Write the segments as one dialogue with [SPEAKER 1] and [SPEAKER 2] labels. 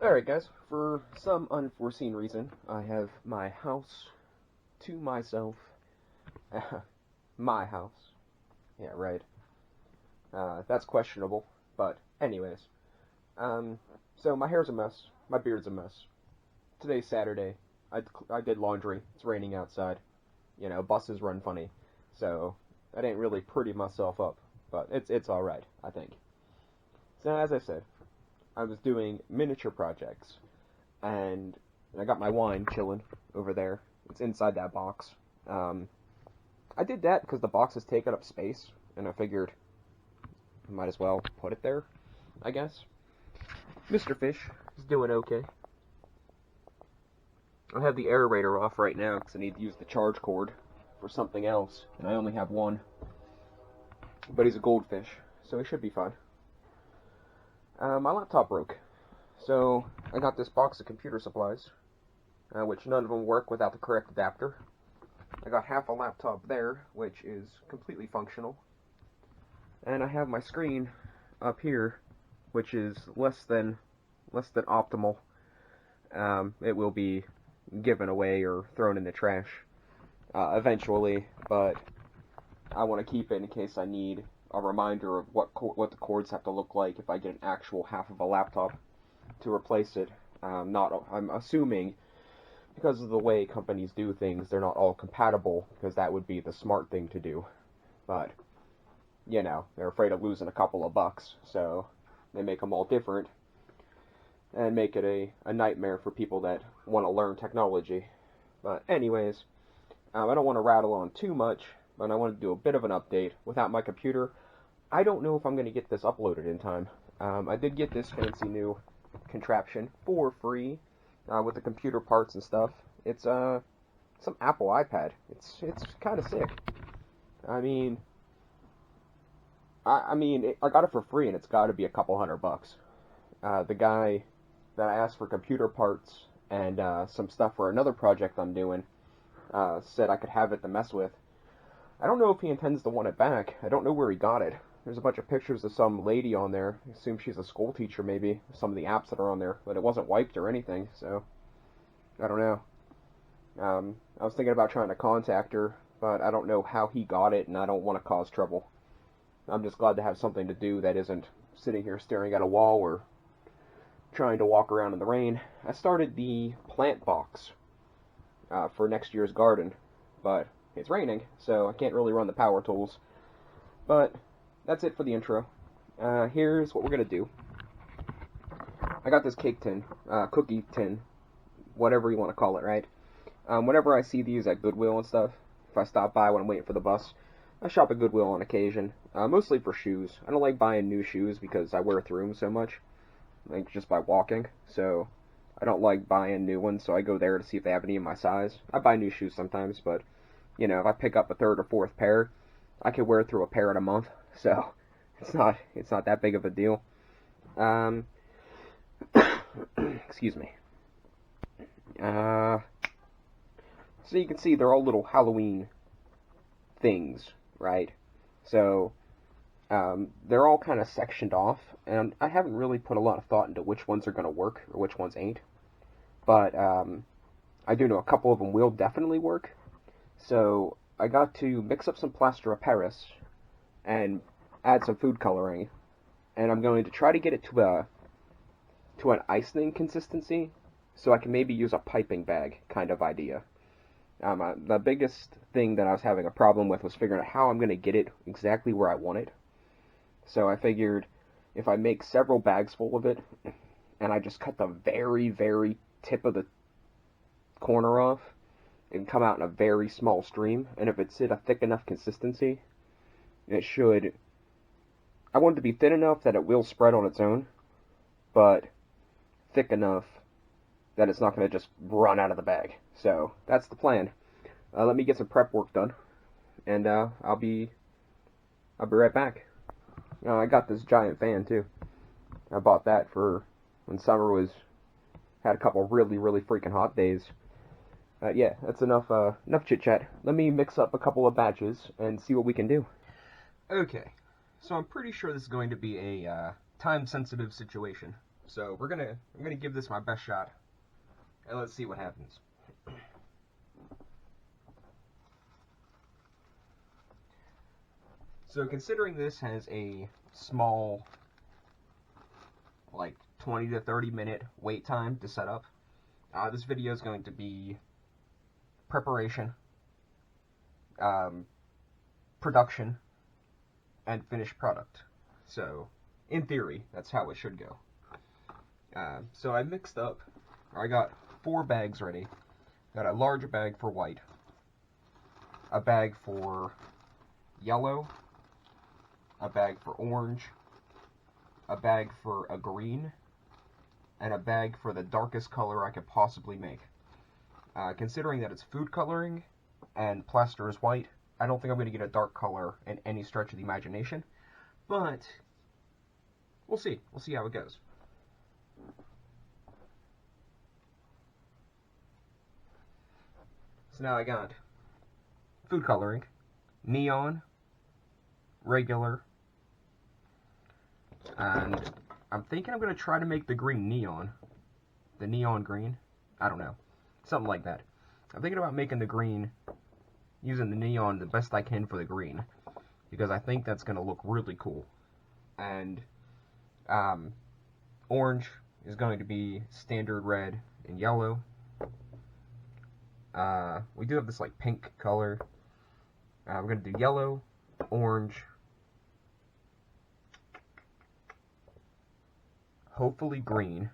[SPEAKER 1] Alright guys, for some unforeseen reason, I have my house to myself. My house. Yeah, right. That's questionable, but anyways. So my hair's a mess, my beard's a mess. Today's Saturday, I did laundry, it's raining outside. You know, buses run funny, so I didn't really pretty myself up, but it's alright, I think. So as I said, I was doing miniature projects, and I got my wine chilling over there. It's inside that box. I did that because the box is taking up space, and I figured I might as well put it there, I guess. Mr. Fish is doing okay. I have the aerator off right now because I need to use the charge cord for something else, and I only have one. But he's a goldfish, so he should be fine. My laptop broke, so I got this box of computer supplies, which none of them work without the correct adapter. I got half a laptop there, which is completely functional, and I have my screen up here, which is less than optimal. It will be given away or thrown in the trash eventually, but I want to keep it in case I need a reminder of what the cords have to look like if I get an actual half of a laptop to replace it. I'm assuming, because of the way companies do things, they're not all compatible, because that would be the smart thing to do. But, you know, they're afraid of losing a couple of bucks, so they make them all different, and make it a nightmare for people that want to learn technology. But anyways, I don't want to rattle on too much, but I want to do a bit of an update. Without my computer, I don't know if I'm going to get this uploaded in time. I did get this fancy new contraption for free, with the computer parts and stuff. It's some Apple iPad. It's kind of sick. I mean, I got it for free, and it's got to be a couple $100. The guy that I asked for computer parts and some stuff for another project I'm doing said I could have it to mess with. I don't know if he intends to want it back. I don't know where he got it. There's a bunch of pictures of some lady on there. I assume she's a school teacher, maybe. Some of the apps that are on there, but it wasn't wiped or anything, so I don't know. I was thinking about trying to contact her, but I don't know how he got it, and I don't want to cause trouble. I'm just glad to have something to do that isn't sitting here staring at a wall or trying to walk around in the rain. I started the plant box for next year's garden, but it's raining, so I can't really run the power tools. But that's it for the intro. Here's what we're going to do. I got this cake tin, cookie tin, whatever you want to call it, right? Whenever I see these at Goodwill and stuff, if I stop by when I'm waiting for the bus, I shop at Goodwill on occasion, mostly for shoes. I don't like buying new shoes because I wear through them so much, like just by walking, so I don't like buying new ones, so I go there to see if they have any in my size. I buy new shoes sometimes, but, you know, if I pick up a third or fourth pair, I could wear through a pair in a month, so it's not that big of a deal. Excuse me. So you can see they're all little Halloween things, right? So they're all kind of sectioned off, and I haven't really put a lot of thought into which ones are going to work or which ones ain't. But I do know a couple of them will definitely work. So I got to mix up some plaster of Paris and add some food coloring, and I'm going to try to get it to an ice-thin consistency, so I can maybe use a piping bag kind of idea. The biggest thing that I was having a problem with was figuring out how I'm going to get it exactly where I want it. So I figured if I make several bags full of it, and I just cut the very, very tip of the corner off, it can come out in a very small stream, and if it's at a thick enough consistency, it should... I want it to be thin enough that it will spread on its own, but thick enough that it's not going to just run out of the bag. So that's the plan. Let me get some prep work done, and I'll be right back. I got this giant fan too. I bought that for when summer had a couple really freaking hot days. Yeah, that's enough chit chat. Let me mix up a couple of batches and see what we can do. Okay, so I'm pretty sure this is going to be a time-sensitive situation. So I'm gonna give this my best shot, and let's see what happens. So considering this has a small, like 20 to 30 minute wait time to set up, this video is going to be preparation, production, and finished product. So in theory, that's how it should go. So I mixed up, I got 4 bags ready. Got a large bag for white, a bag for yellow, a bag for orange, a bag for a green, and a bag for the darkest color I could possibly make. Considering that it's food coloring and plaster is white, I don't think I'm going to get a dark color in any stretch of the imagination, but we'll see. We'll see how it goes. So now I got food coloring, neon, regular, and I'm thinking I'm going to try to make the green neon. The neon green. I don't know. Something like that. I'm thinking about making the green, using the neon the best I can for the green, because I think that's going to look really cool. And orange is going to be standard red and yellow. We do have this like pink color. We're going to do yellow, orange, hopefully green,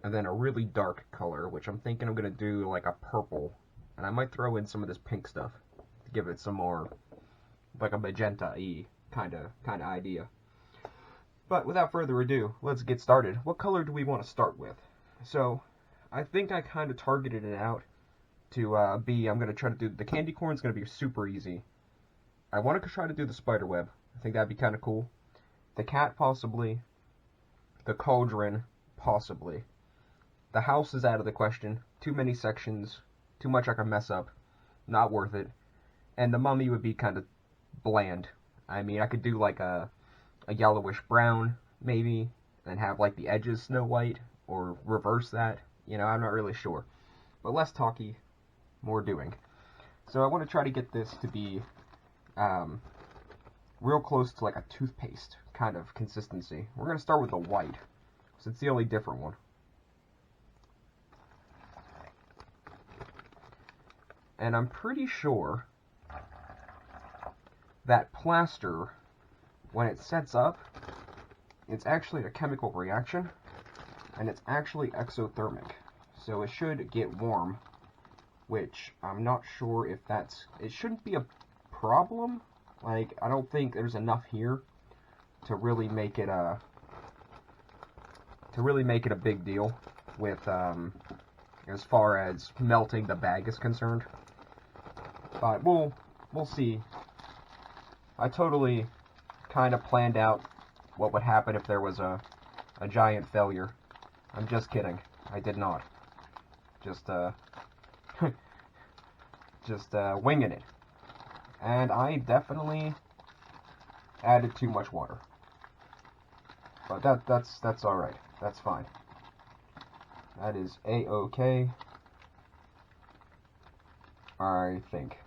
[SPEAKER 1] and then a really dark color, which I'm thinking I'm going to do like a purple, and I might throw in some of this pink stuff to give it some more, like a magenta-y kind of idea. But without further ado, let's get started. What color do we want to start with? So, I think I kind of targeted it out to I'm going to try to do, the candy corn is going to be super easy. I want to try to do the spider web. I think that'd be kind of cool. The cat, possibly. The cauldron, possibly. The house is out of the question. Too many sections. Too much I can mess up. Not worth it. And the mummy would be kind of bland. I mean, I could do like a yellowish brown, maybe, and have like the edges Snow White, or reverse that. You know, I'm not really sure. But less talky, more doing. So I want to try to get this to be real close to like a toothpaste kind of consistency. We're going to start with the white, because it's the only different one. And I'm pretty sure that plaster, when it sets up, it's actually a chemical reaction, and it's actually exothermic. So it should get warm, which I'm not sure if that's, it shouldn't be a problem. Like, I don't think there's enough here to really make it a big deal with as far as melting the bag is concerned. But we'll see. I totally kind of planned out what would happen if there was a giant failure. I'm just kidding. I did not. Just winging it. And I definitely added too much water. But that's alright. That's fine. That is A-okay, I think.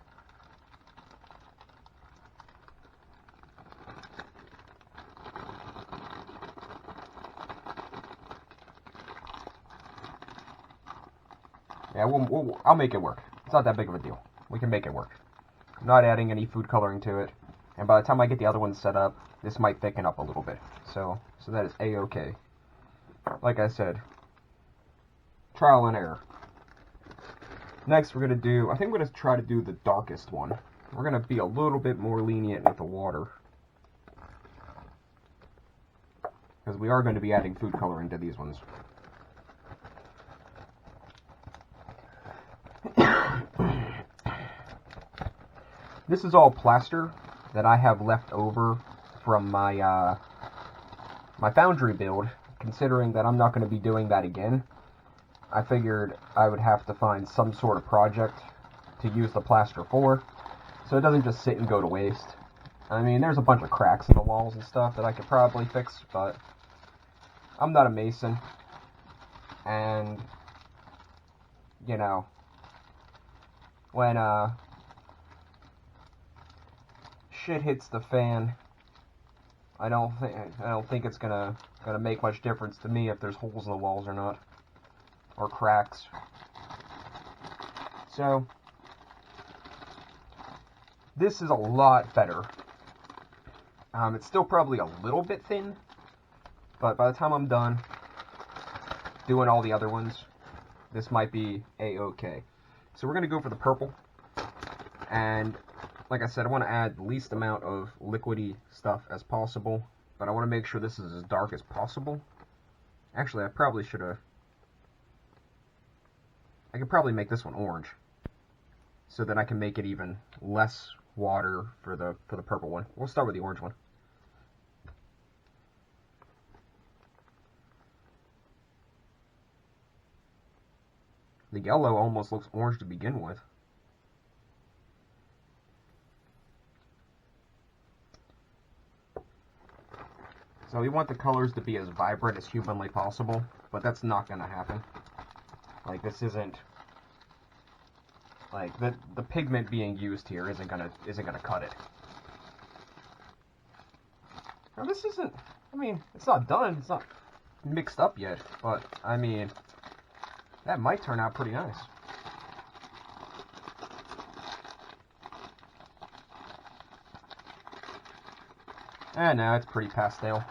[SPEAKER 1] Yeah, I'll make it work. It's not that big of a deal. We can make it work. I'm not adding any food coloring to it. And by the time I get the other one set up, this might thicken up a little bit. So that is A-okay. Like I said, trial and error. Next, we're going to do, I think we're going to try to do the darkest one. We're going to be a little bit more lenient with the water, because we are going to be adding food coloring to these ones. This is all plaster that I have left over from my my foundry build. Considering that I'm not going to be doing that again, I figured I would have to find some sort of project to use the plaster for, so it doesn't just sit and go to waste. I mean, there's a bunch of cracks in the walls and stuff that I could probably fix, but I'm not a mason, and, you know, when, shit hits the fan, I don't think it's gonna make much difference to me if there's holes in the walls or not, or cracks. So this is a lot better. It's still probably a little bit thin, but by the time I'm done doing all the other ones, this might be a-okay. So we're gonna go for the purple, and like I said, I want to add the least amount of liquidy stuff as possible, but I want to make sure this is as dark as possible. Actually, I probably should have... I could probably make this one orange, so that I can make it even less water for the purple one. We'll start with the orange one. The yellow almost looks orange to begin with. So we want the colors to be as vibrant as humanly possible, but that's not going to happen. Like, this isn't... Like, the pigment being used here isn't gonna cut it. Now, this isn't... I mean, it's not done. It's not mixed up yet, but, I mean, that might turn out pretty nice. And now it's pretty pastel.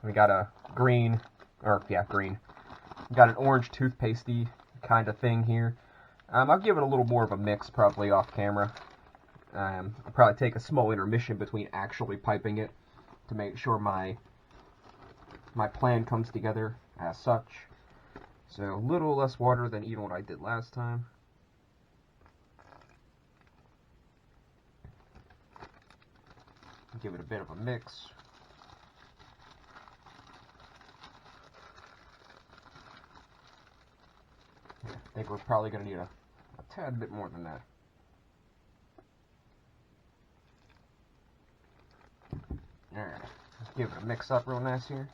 [SPEAKER 1] We got a green, green. We got an orange toothpastey kind of thing here. I'll give it a little more of a mix probably off camera. I'll probably take a small intermission between actually piping it to make sure my plan comes together as such. So a little less water than even what I did last time. Give it a bit of a mix. I think we're probably going to need a tad bit more than that. Alright, let's give it a mix up real nice here.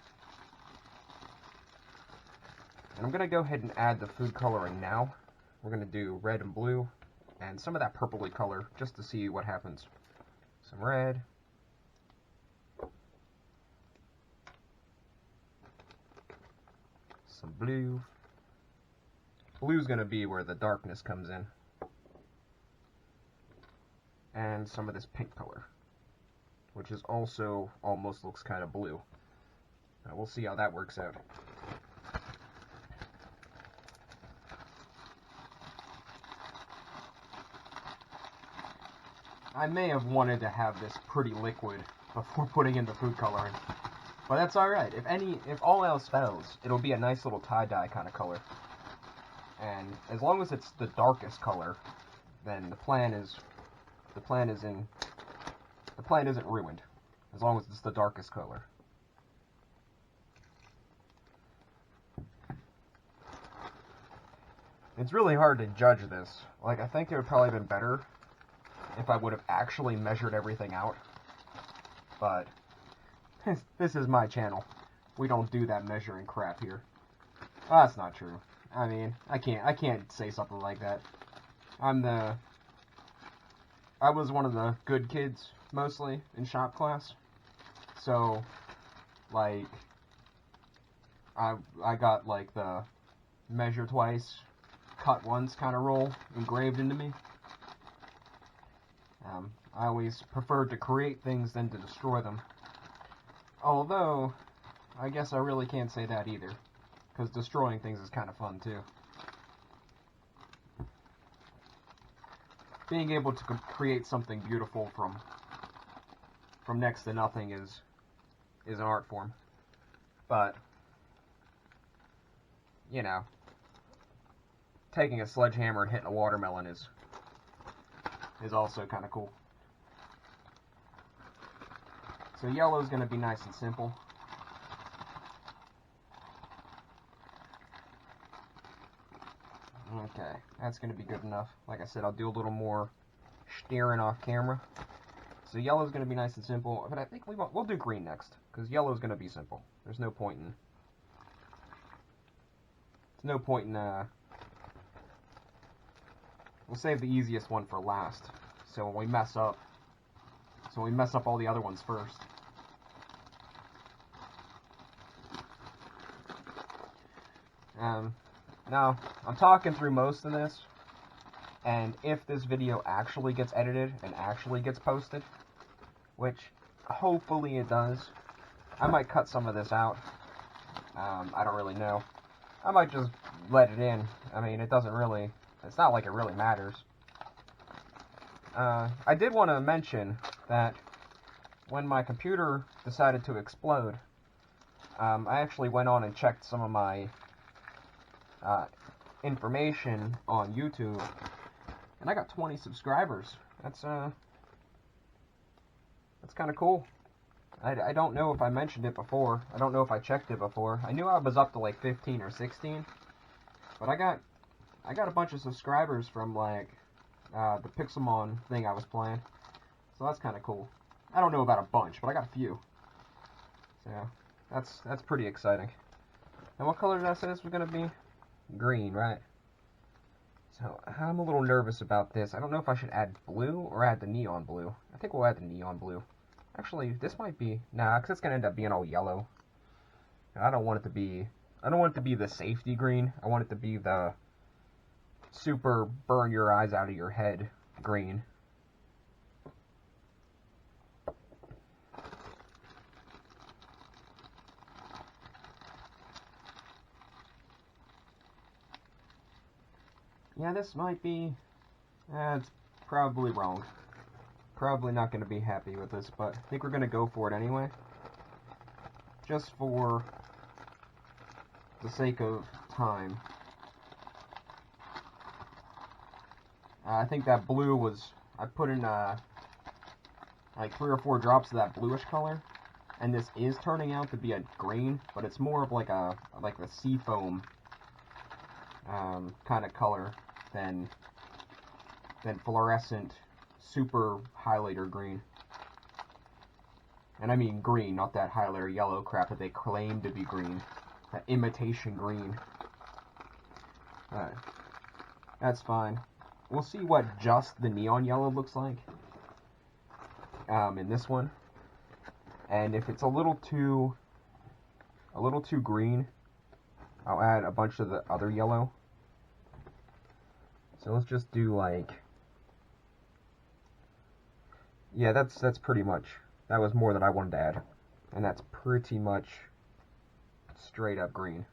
[SPEAKER 1] And I'm going to go ahead and add the food coloring now. We're going to do red and blue, and some of that purpley color, just to see what happens. Some red. Some blue. Blue's going to be where the darkness comes in. And some of this pink color, which is also almost looks kind of blue. Now we'll see how that works out. I may have wanted to have this pretty liquid before putting in the food coloring, but that's alright. If all else fails, it'll be a nice little tie-dye kind of color. And as long as it's the darkest color, then the plan isn't ruined. As long as it's the darkest color. It's really hard to judge this. Like, I think it would probably have been better if I would have actually measured everything out. But this is my channel. We don't do that measuring crap here. Well, that's not true. I mean, I can't say something like that. I was one of the good kids, mostly, in shop class. So, like, I got, like, the measure twice, cut once kind of rule engraved into me. I always preferred to create things than to destroy them. Although, I guess I really can't say that either. Because destroying things is kind of fun, too. Being able to create something beautiful from next to nothing is an art form. But, you know, taking a sledgehammer and hitting a watermelon is also kind of cool. So yellow's going to be nice and simple. Okay, that's going to be good enough. Like I said, I'll do a little more steering off camera. So yellow is going to be nice and simple, but I think we'll do green next, because yellow is going to be simple. There's no point in we'll save the easiest one for last. So when we mess up all the other ones first. Now, I'm talking through most of this, and if this video actually gets edited and actually gets posted, which hopefully it does, I might cut some of this out. I don't really know. I might just let it in. I mean, it's not like it really matters. I did want to mention that when my computer decided to explode, I actually went on and checked some of my information on YouTube, and I got 20 subscribers. That's kind of cool. I don't know if I mentioned it before. I don't know if I checked it before. I knew I was up to like 15 or 16, but I got a bunch of subscribers from like the Pixelmon thing I was playing, so that's kind of cool. I don't know about a bunch, but I got a few. So that's pretty exciting. And what color did I say this was gonna be? Green, right? So I'm a little nervous about this. I don't know if I should add blue or add the neon blue. I think we'll add the neon blue. Actually, this might be because it's gonna end up being all yellow. And I don't want it to be the safety green. I want it to be the super burn your eyes out of your head green. Yeah, this might be, it's probably wrong. Probably not going to be happy with this, but I think we're going to go for it anyway. Just for the sake of time. I think that blue was, I put in like 3 or 4 drops of that bluish color, and this is turning out to be a green, but it's more of like a sea foam kind of color than fluorescent super highlighter green. And I mean green, not that highlighter yellow crap that they claim to be green. That imitation green. Alright. That's fine. We'll see what just the neon yellow looks like in this one. And if it's a little too green, I'll add a bunch of the other yellow. So let's just do like, yeah, that's pretty much, that was more than I wanted to add. And that's pretty much straight up green.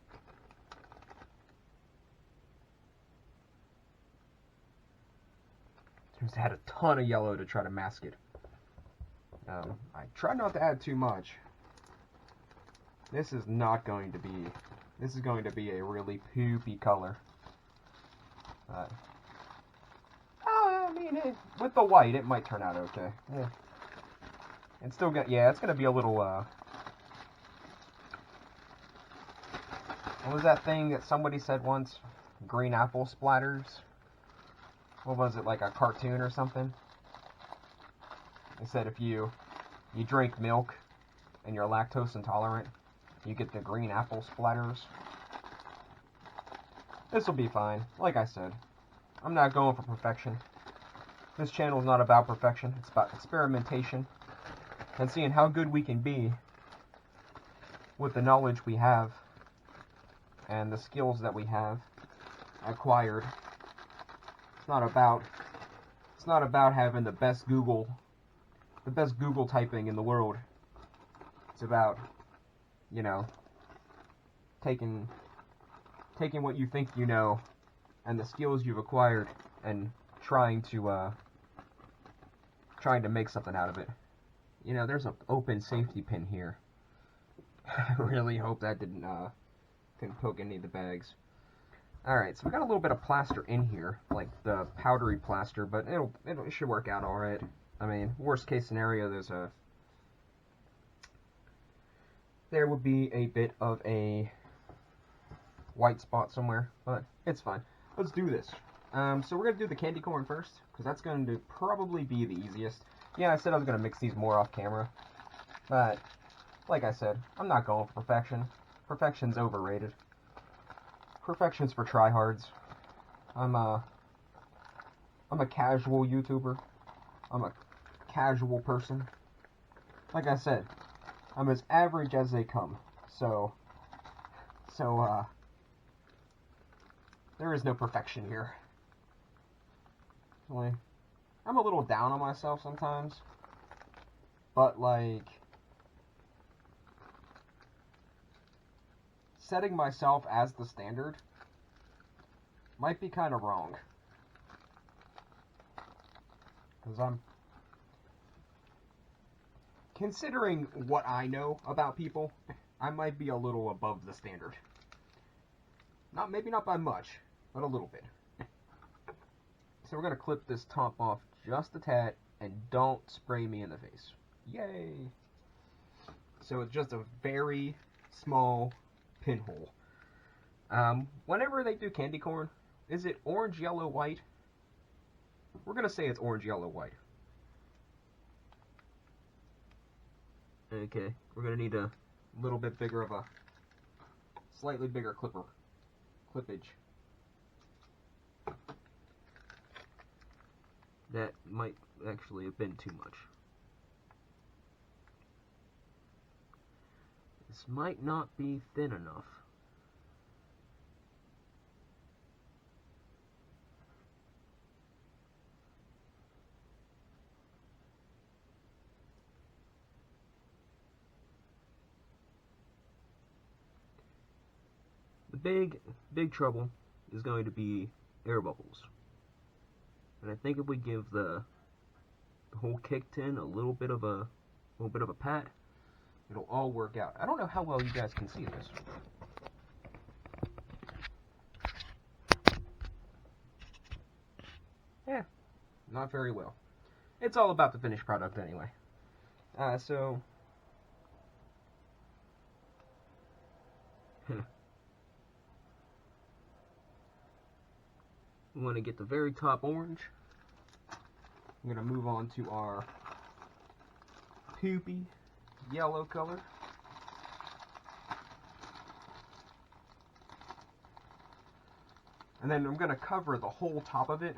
[SPEAKER 1] Just add a ton of yellow to try to mask it. I try not to add too much. This is going to be a really poopy color. I mean, with the white, it might turn out okay. Yeah. It's still it's gonna be a little, what was that thing that somebody said once? Green apple splatters? What was it, like a cartoon or something? They said if you drink milk and you're lactose intolerant, you get the green apple splatters. This will be fine. Like I said, I'm not going for perfection. This channel is not about perfection. It's about experimentation and seeing how good we can be with the knowledge we have and the skills that we have acquired. It's not about having the best Google typing in the world. It's about, you know, taking what you think you know and the skills you've acquired and trying to make something out of it. You know, there's an open safety pin here. I really hope that didn't poke any of the bags. Alright, so we got a little bit of plaster in here, like the powdery plaster, but it should work out alright. I mean, worst case scenario, there would be a bit of a white spot somewhere, but it's fine. Let's do this. So we're going to do the candy corn first, because that's going to probably be the easiest. Yeah, I said I was going to mix these more off camera, but like I said, I'm not going for perfection. Perfection's overrated. Perfection's for tryhards. I'm a casual YouTuber. I'm a casual person. Like I said, I'm as average as they come. So there is no perfection here. Like, I'm a little down on myself sometimes, but like, setting myself as the standard might be kind of wrong. Because I'm considering what I know about people, I might be a little above the standard. Maybe not by much, but a little bit. So we're going to clip this top off just a tad, and don't spray me in the face. Yay! So it's just a very small pinhole. Whenever they do candy corn, is it orange, yellow, white? We're going to say it's orange, yellow, white. Okay, we're going to need a little bit bigger of a, slightly bigger clippage. That might actually have been too much. This might not be thin enough. The big trouble is going to be air bubbles. And I think if we give the whole kick tin a little bit of a pat, it'll all work out. I don't know how well you guys can see this. Yeah, not very well. It's all about the finished product anyway. So we want to get the very top orange. I'm going to move on to our poopy yellow color. And then I'm going to cover the whole top of it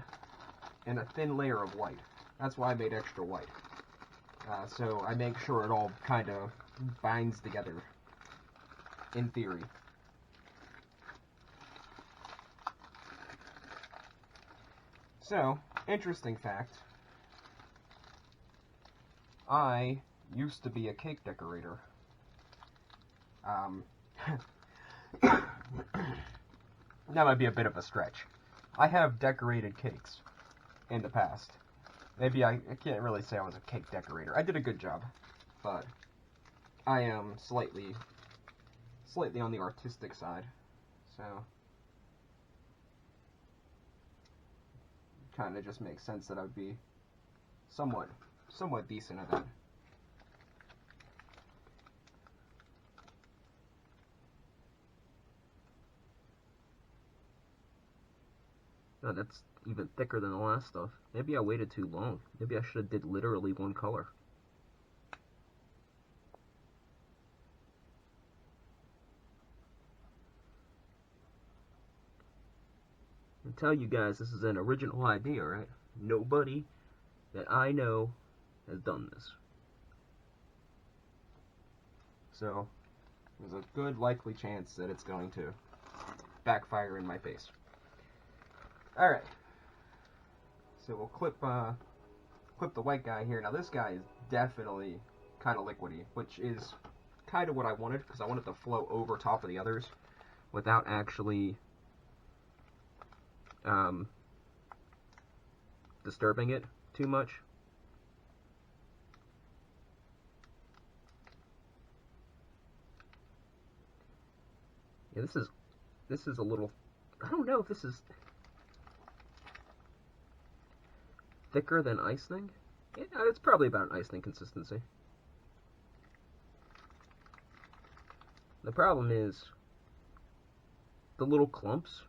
[SPEAKER 1] in a thin layer of white. That's why I made extra white. So I make sure it all kind of binds together, in theory. So, interesting fact. I used to be a cake decorator. That might be a bit of a stretch. I have decorated cakes in the past. Maybe I can't really say I was a cake decorator. I did a good job, but I am slightly on the artistic side. So kind of just makes sense that I would be somewhat decent at that. Oh, that's even thicker than the last stuff. Maybe I waited too long. Maybe I should have did literally one color. I tell you guys, this is an original idea, right? Nobody that I know has done this. So, there's a good likely chance that it's going to backfire in my face. Alright. So we'll clip the white guy here. Now this guy is definitely kind of liquidy, which is kind of what I wanted, because I wanted to flow over top of the others without actually disturbing it too much. Yeah, this is a little, I don't know if this is thicker than ice thing. Yeah, it's probably about an ice thing consistency. The problem is the little clumps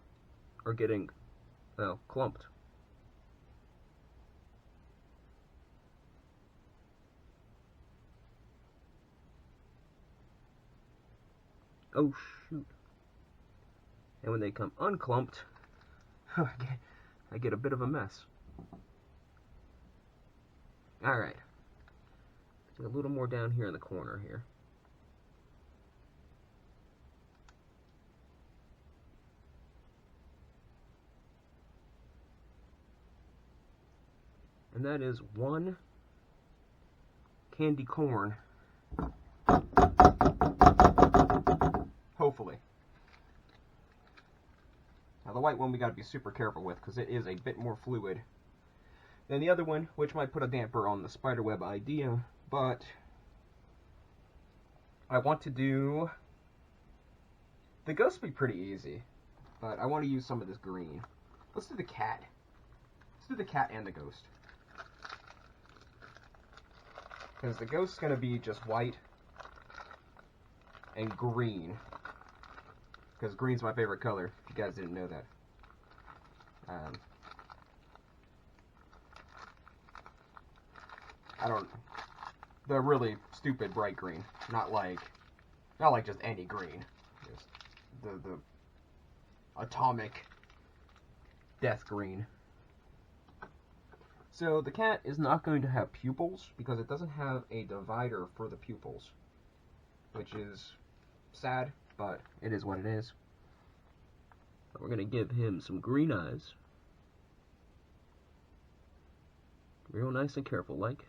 [SPEAKER 1] are getting, well, clumped. Oh shoot. And when they come unclumped, I get a bit of a mess. Alright. A little more down here in the corner here. And that is one candy corn. Hopefully. Now the white one we gotta be super careful with because it is a bit more fluid than the other one, which might put a damper on the spiderweb idea, but I want to do the ghost. Be pretty easy, but I want to use some of this green. Let's do the cat. Let's do the cat and the ghost. Because the ghost's going to be just white and green. Because green's my favorite color, if you guys didn't know that. The really stupid bright green. Not like just any green. Just the atomic death green. So the cat is not going to have pupils because it doesn't have a divider for the pupils, which is sad, but it is what it is. But we're going to give him some green eyes. Real nice and careful like.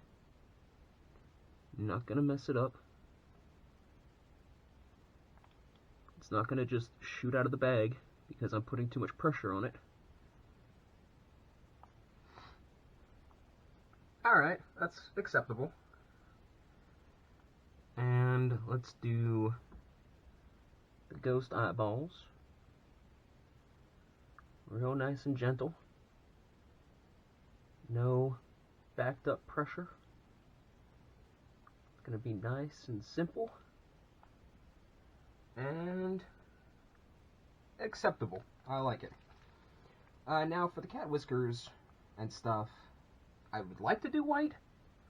[SPEAKER 1] You're not going to mess it up. It's not going to just shoot out of the bag because I'm putting too much pressure on it. Alright, that's acceptable. And let's do the ghost eyeballs. Real nice and gentle. No backed up pressure. It's going to be nice and simple. And acceptable. I like it. Now for the cat whiskers and stuff, I would like to do white,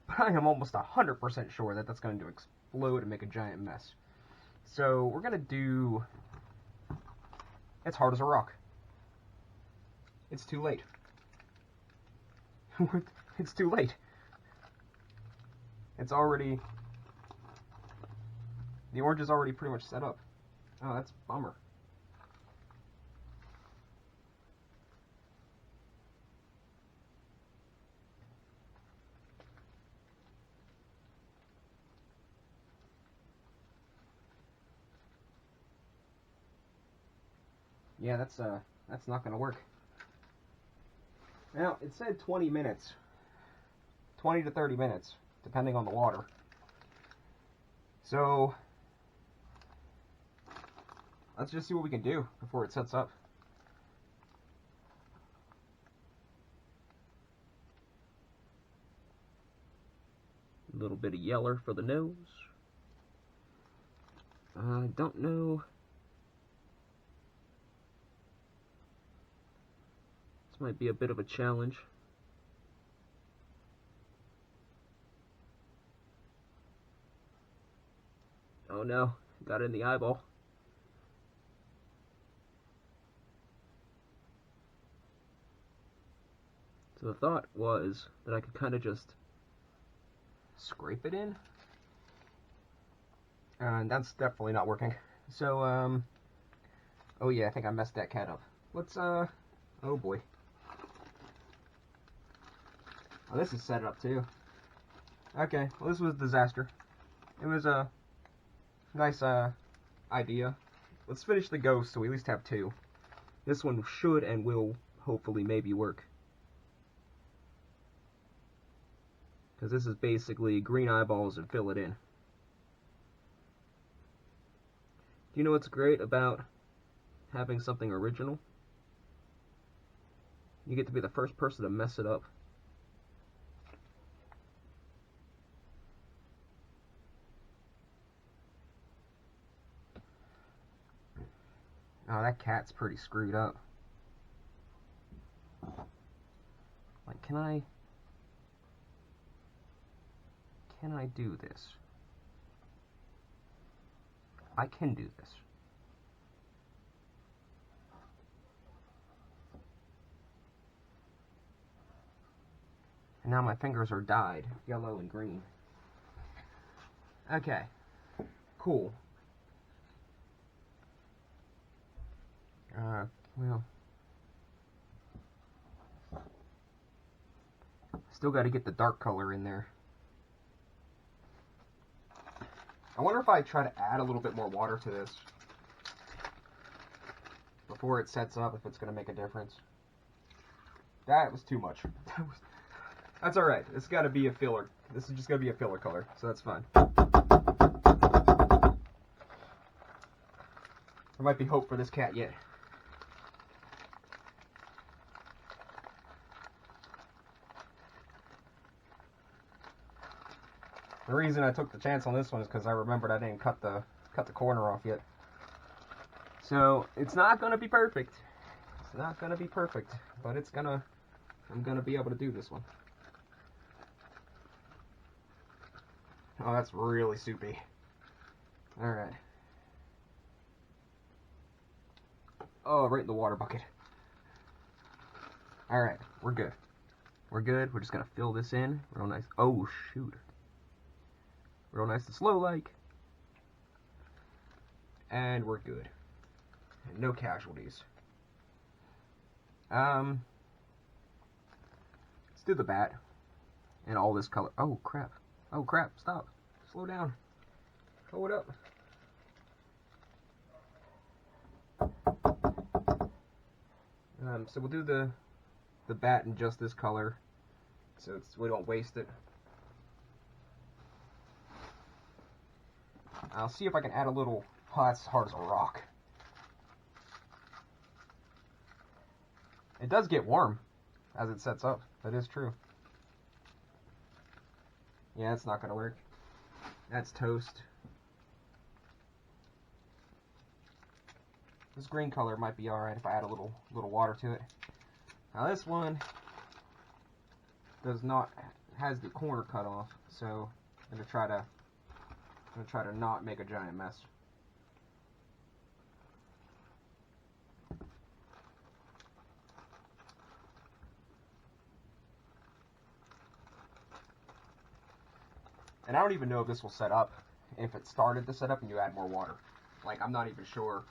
[SPEAKER 1] but I am almost 100% sure that that's going to explode and make a giant mess. So we're going to do... It's hard as a rock. It's too late. It's too late. It's already... The orange is already pretty much set up. Oh, that's a bummer. Yeah, that's not gonna work. Now, it said 20 minutes. 20 to 30 minutes, depending on the water. So, let's just see what we can do before it sets up. A little bit of yeller for the nose. I don't know. This might be a bit of a challenge. Oh no, got it in the eyeball. So the thought was that I could kind of just scrape it in. And that's definitely not working. So, oh yeah, I think I messed that cat up. Let's, oh boy. Oh, this is set up too. Okay, well this was a disaster. It was a nice, idea. Let's finish the ghost so we at least have two. This one should and will hopefully maybe work. Because this is basically green eyeballs and fill it in. Do you know what's great about having something original? You get to be the first person to mess it up. Oh, that cat's pretty screwed up. Like, can I do this? I can do this. And now my fingers are dyed yellow and green. Okay, cool. Well, still got to get the dark color in there. I wonder if I try to add a little bit more water to this before it sets up, if it's going to make a difference. That was too much. That's alright. It's got to be a filler. This is just going to be a filler color, so that's fine. There might be hope for this cat yet. The reason I took the chance on this one is because I remembered I didn't cut the corner off yet. So it's not gonna be perfect. It's not gonna be perfect, but I'm gonna be able to do this one. Oh, that's really soupy. All right. Oh, right in the water bucket. All right, we're good. We're good. We're just gonna fill this in real nice. Oh shoot. Real nice and slow like. And we're good. And no casualties. Let's do the bat. And all this color. Oh crap. Oh crap. Stop. Slow down. Hold up. So we'll do the bat in just this color, so we don't waste it. I'll see if I can add a little. Oh, that's hard as a rock. It does get warm as it sets up. That is true. Yeah, that's not gonna work. That's toast. This green color might be alright if I add a little water to it. Now this one has the corner cut off, so I'm gonna try to not make a giant mess. And I don't even know if this will set up, if it started to set up and you add more water. Like, I'm not even sure.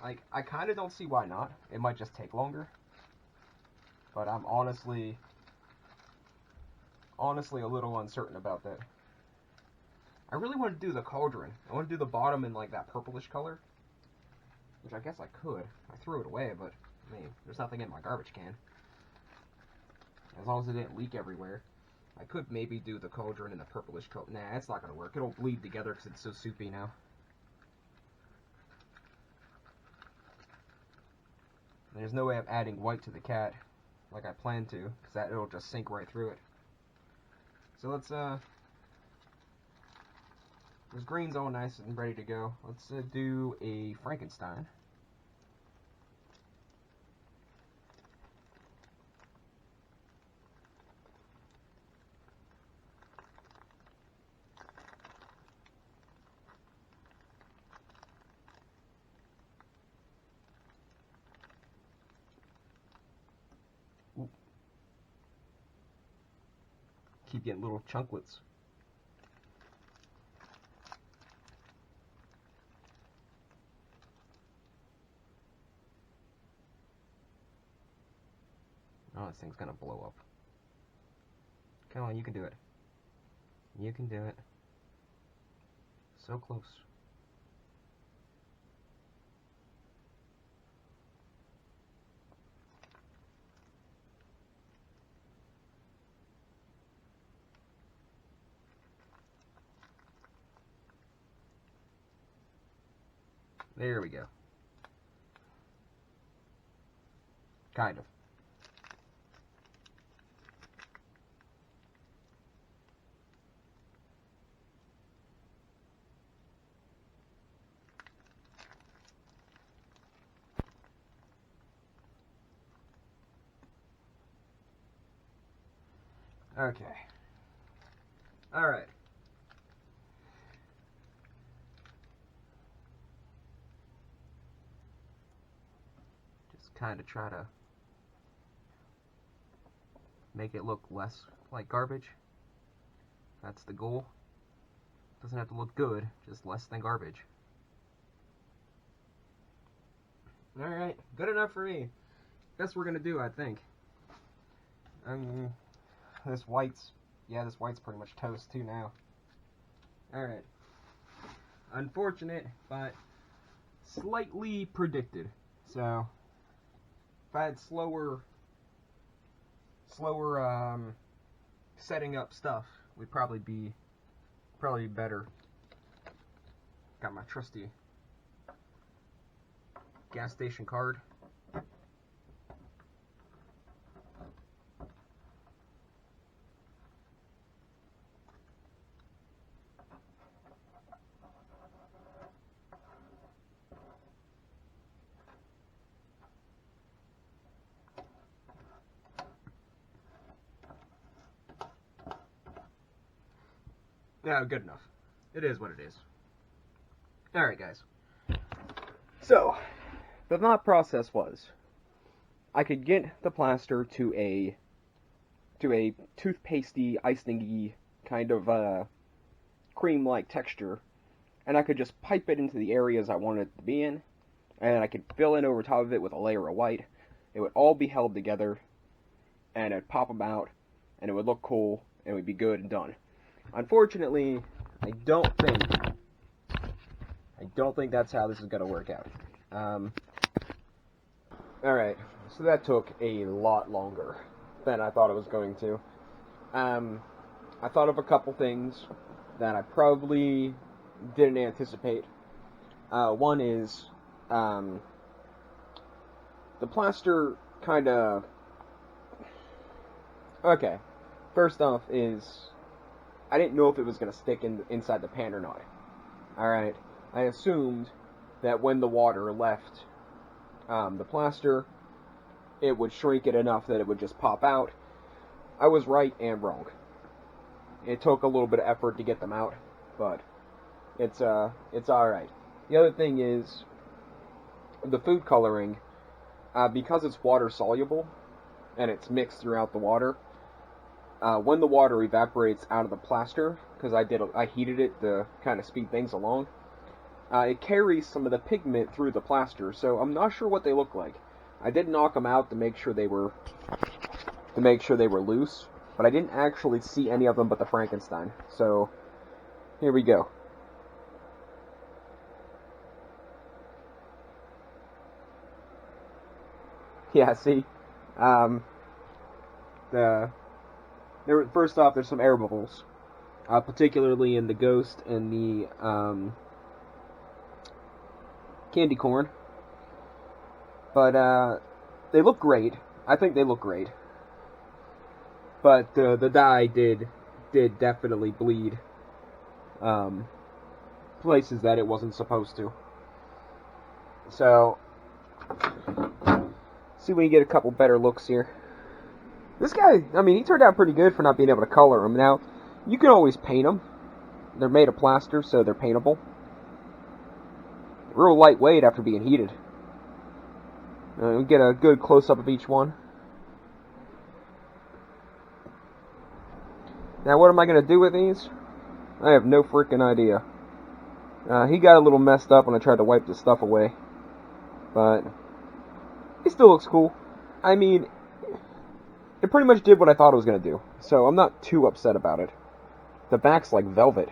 [SPEAKER 1] Like, I kind of don't see why not. It might just take longer. But I'm honestly a little uncertain about that. I really want to do the cauldron. I want to do the bottom in like that purplish color. Which I guess I could. I threw it away, but I mean, there's nothing in my garbage can. As long as it didn't leak everywhere. I could maybe do the cauldron in the purplish color. Nah, it's not going to work. It'll bleed together because it's so soupy now. There's no way of adding white to the cat like I planned to, because it'll just sink right through it. So let's, this green's all nice and ready to go. Let's do a Frankenstein. Ooh. Keep getting little chunklets. Oh, this thing's gonna blow up. Come on, you can do it. You can do it. So close. There we go. Kind of. Okay. Alright. Just kind of try to make it look less like garbage. That's the goal. Doesn't have to look good, just less than garbage. Alright, good enough for me. That's what we're gonna do, I think. This white's pretty much toast too now. Alright. Unfortunate, but slightly predicted. So, if I had slower setting up stuff, we'd probably be better. Got my trusty gas station card. Yeah, good enough. It is what it is. Alright, guys. So, the thought process was, I could get the plaster to a toothpastey, icing-y kind of cream-like texture, and I could just pipe it into the areas I wanted it to be in, and I could fill in over top of it with a layer of white. It would all be held together, and I'd pop them out, and it would look cool, and it would be good and done. Unfortunately, I don't think that's how this is going to work out. Alright, so that took a lot longer than I thought it was going to. I thought of a couple things that I probably didn't anticipate. One is, the plaster kind of... Okay, first off is, I didn't know if it was going to stick inside the pan or not. Alright, I assumed that when the water left the plaster, it would shrink it enough that it would just pop out. I was right and wrong. It took a little bit of effort to get them out, but it's alright. The other thing is, the food coloring, because it's water soluble, and it's mixed throughout the water, when the water evaporates out of the plaster, because I heated it to kind of speed things along, it carries some of the pigment through the plaster, so I'm not sure what they look like. I did knock them out to make sure they were loose, but I didn't actually see any of them but the Frankenstein. So here we go. Yeah, see, first off, there's some air bubbles, particularly in the ghost and the candy corn. But they look great. I think they look great. But the dye did definitely bleed places that it wasn't supposed to. So, see if we can get a couple better looks here. This guy, I mean, he turned out pretty good for not being able to color them. Now, you can always paint them. They're made of plaster, so they're paintable. Real lightweight after being heated. We'll get a good close-up of each one. Now, what am I going to do with these? I have no freaking idea. He got a little messed up when I tried to wipe the stuff away. But he still looks cool. I mean, it pretty much did what I thought it was going to do. So I'm not too upset about it. The back's like velvet.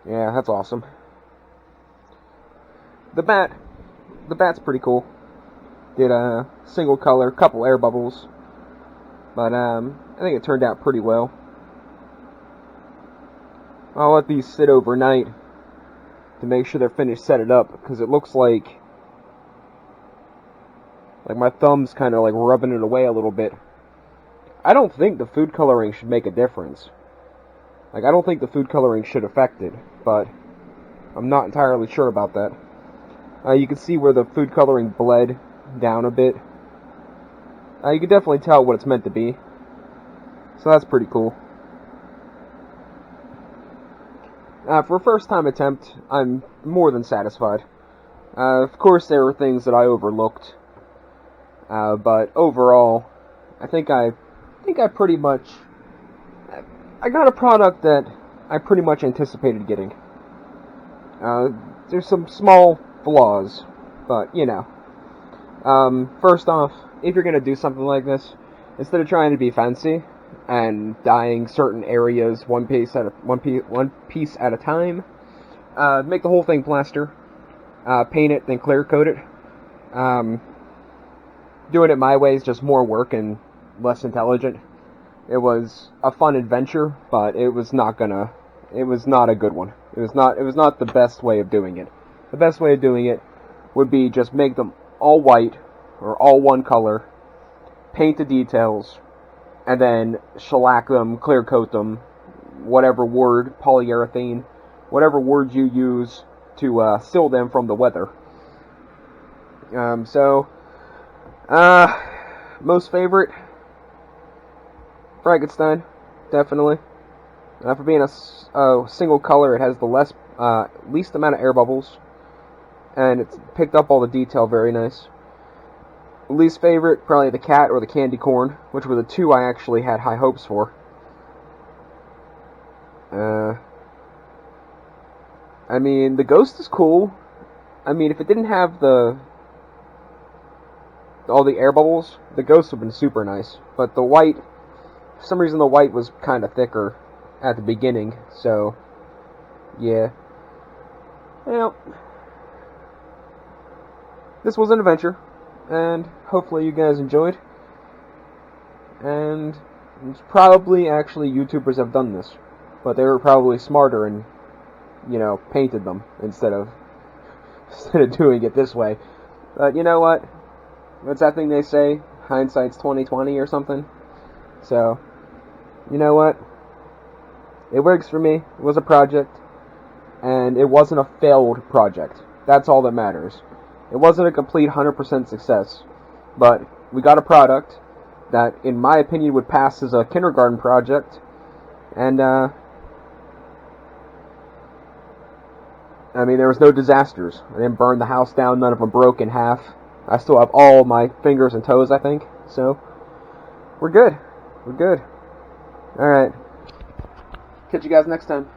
[SPEAKER 1] Yeah, that's awesome. The bat's pretty cool. Did a single color, couple air bubbles. But I think it turned out pretty well. I'll let these sit overnight to make sure they're finished, set it up, because it looks like my thumb's kind of like rubbing it away a little bit. I don't think the food coloring should make a difference. I don't think the food coloring should affect it, but I'm not entirely sure about that. You can see where the food coloring bled down a bit. You can definitely tell what it's meant to be. So that's pretty cool. For a first-time attempt, I'm more than satisfied. Of course, there were things that I overlooked. But overall, I think I pretty much I got a product that I pretty much anticipated getting. There's some small flaws, but you know. First off, if you're gonna do something like this, instead of trying to be fancy and dyeing certain areas one piece at a time, make the whole thing plaster, paint it, then clear coat it. Doing it my way is just more work and less intelligent. It was a fun adventure, but it was not a good one. It was not the best way of doing it. The best way of doing it would be just make them all white or all one color, paint the details, and then shellac them, clear coat them, whatever word, polyurethane, whatever word you use to seal them from the weather. Most favorite, Frankenstein, definitely. For being a single color, it has the least amount of air bubbles, and it's picked up all the detail very nice. Least favorite, probably the cat or the candy corn, which were the two I actually had high hopes for. I mean, the ghost is cool. I mean, if it didn't have all the air bubbles, the ghost would have been super nice. But the white, for some reason the white was kind of thicker at the beginning, so yeah. Well, this was an adventure, and hopefully you guys enjoyed. And it's probably actually YouTubers have done this, but they were probably smarter and, you know, painted them instead of doing it this way. But you know what? What's that thing they say? Hindsight's 20/20 or something. So, you know what? It works for me. It was a project, and it wasn't a failed project. That's all that matters. It wasn't a complete 100% success, but we got a product that, in my opinion, would pass as a kindergarten project, and, I mean, there was no disasters. I didn't burn the house down, none of them broke in half. I still have all my fingers and toes, I think, so we're good. We're good. Alright. Catch you guys next time.